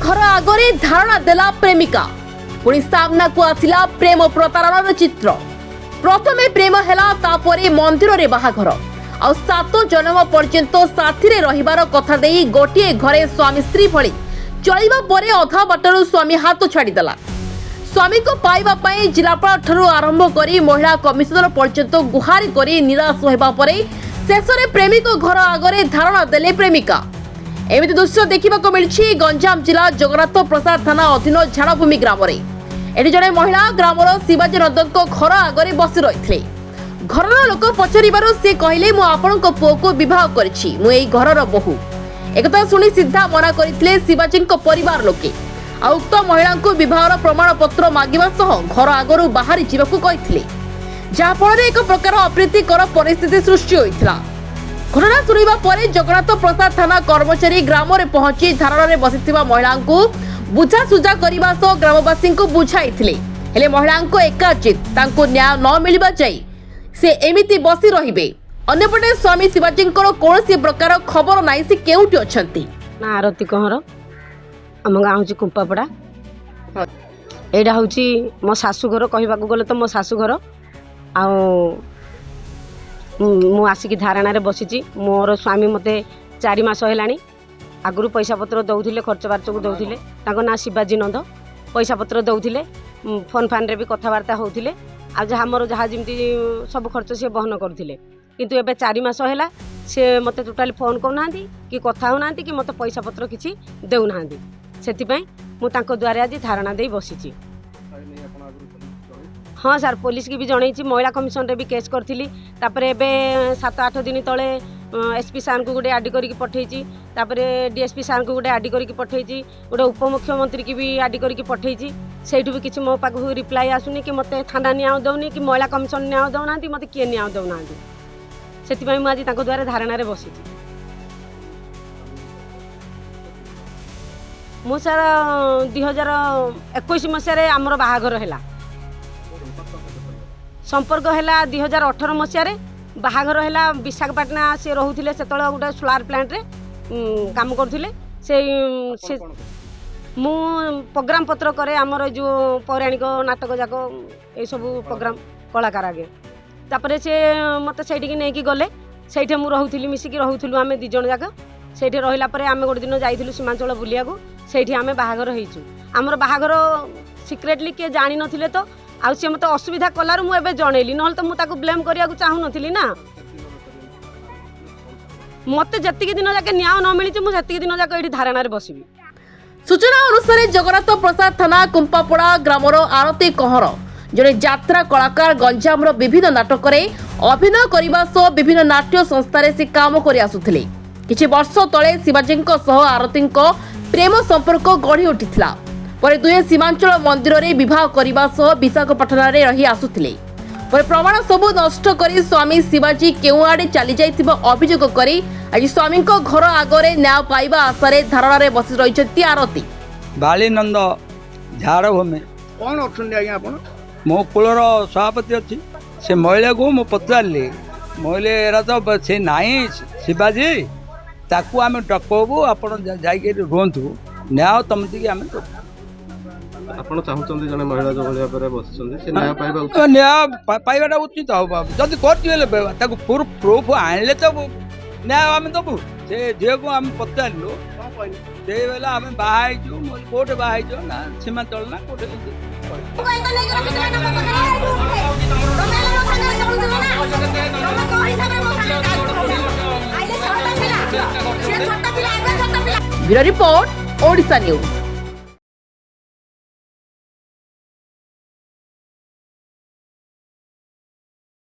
घर आगरे धारणा देला प्रेमिका पुणी सामना को आसिला प्रेम प्रतारणर चित्र। प्रथमे प्रेम हेला तापरे मंदिर रे बाहाघर आ 7 जन्म पर्यंत साथी रे रहिबार कथा देई गोटिए घरे स्वामी स्त्री भली चलिबा परे अधा बाटरू स्वामी हाथ छाड़ी देला। स्वामी को पाइबा पई जिलापाल ठरू आरंभ करी महिला कमिशनर पर्यंत गुहारी करी निराश होइबा परे शेषरे प्रेमिक घर आगरे धारणा देले प्रेमिका। एमिति दृश्य देखा मिली गंजाम जिला जगन्नाथ प्रसाद थाना अधीन झाड़भूमि ग्राम एटी जड़े महिला ग्रामर शिवाजी नंदन घर आगरे बसी रही। घर लोक पचार से कहले मु आपण पुओ को बह कर घरर बहु एक शुणी सीधा मना करते शिवाजी परिवार लोके उक्त महिला को बहर प्रमाण पत्र मांगा सह घर आगरू बाहरी जावाक कहते जहाँफल एक प्रकार अप्रीतिकर परिस्थिति सृष्टि होता। घटना शुणा पर जगन्नाथ प्रसाद थाना कर्मचारी ग्राम में पहुंची धारण बसी महिला को बुझासुझा करने सह ग्रामवासी को बुझाई महिला एकाचित न्याय न मिलवा जाए से एमिति बसी रहिबे। अन्यपटे स्वामी शिवाजी कौन प्रकार खबर नाई से केउटी अछंती ना आरती कहर आम गाँ हूँ कुंपापड़ा एटा हूँ मो शाशुघर कहवाक गले तो मो शाशुघर मु आसिकी धारणा बसी मोर स्वामी मते 4 मास है आगु पैसा पत्र दौले खर्च बार्च को दौले ना शिवाजी नंद पैसा पत्र दौले फोन फान रे भी कथबार्ता होते जहाँ मोर जहाँ जमी सब खर्च सी बहन करते किंतु एबे 4 मास है सी मत टोटाली फोन करना कि कथा होना कि मत पैसा पत्र किसी देना से द्वारे आज धारणा दे बसी। हाँ सर पुलिस की भी जनई महिला कमिशन रे भी केस करी 7-8 दिन तले एसपी सार को गोटे आडी करके पठेची डीएसपी सार को गोटे आडी करके पठेची गोटे उपमुख्यमंत्री की भी आडी करके पठेची से भी किसी मो पाख रिप्लाई आसुनी कि मत थाना न्याय दौनी कि महिला कमिशन न्याय दौना मत किए न्याय दौना से मुझे आज द्वारा धारणा बसी। मु सर 2021 मसीह आमर बाहाघर है संपर्क है 2018 मसीह बाहाघर है विशाखापाटना से रोते से गोटे सोलार प्लांट रे काम करते से मु प्रोग्राम पत्र करे आमर जो पौराणिक नाटक जाक ये सब प्रोग्राम कलाकार आगे तापर से मत से नहीं गले से रोली मिसिकी रोलु आम 2 जन जाक से रहा आम गोटे दिन जाइलु सीमांचल बुलिया से आम बाहाघर होइचु आमर बाहाघर सिक्रेटली किए जानी नथिले तो आउ सी मत असुविधा कलार मुझे जनइली ना तो मुझे ब्लेम करने को चाहू नी ना मत जी दिन जाके न्याय न मिली मुझे दिन जाक ये धारणा बसबी। सूचना अनुसार जगन्नाथ प्रसाद थाना कुंपापड़ा ग्रामर आरती कहर जड़े यात्रा कलाकार गंजाम विभिन्न नाटक अभिनय करने सह विभिन्न नाट्य संस्था से काम कर आसुथिले। किछि वर्ष तले शिवाजी आरती प्रेम संपर्क गढ़ी उठिथिला पर दुहे सीमांचल मंदिर रे विवाह करने सह विशाखापाटना रे रही आसुथिले पर प्रमाण सबू नष्ट करी स्वामी शिवाजी केउ आड़े चली जाइथिबा अभियोग करी आज स्वामी घर आगरे न्याय पाइबा आशारे धारणा रे बसी रहिछथि आरती। बालीनंद झाड़भूमि कौन अच्छे आज्ञा आप मो कूलर सभापति अच्छी से महिला को मु पचारे महिला तो से नाई शिवाजी ताकू आम डकबू आप रुहतु न्याय तमती आम ଆପଣ ଚାହୁଁଛନ୍ତି ଜଣେ ମହିଳା ଯୋଉ ଭଳି ଭାବରେ ବସିଛନ୍ତି ସେ ନ୍ୟାୟ ପାଇବା ଉଚିତ ନ୍ୟାୟ ପାଇବାଟା ଉଚିତ ହବ ଯଦି କରିଥିଲେ ତାକୁ ପ୍ରୁଫ୍ ଆଣିଲେ ତ ନ୍ୟାୟ ଆମେ ଦେବୁ। ସେ ଝିଅକୁ ଆମେ ପଚାରିଲୁ ସେ ବେଲେ ଆମେ ବାହା ହେଇଛୁ କୋଉଠି ବାହା ହେଇଛୁ ନା ସୀମାଞ୍ଚଳ ନା କୋଉଠି ବ୍ୟୁରୋ ରିପୋର୍ଟ ଓଡ଼ିଶା ନ୍ୟୁଜ।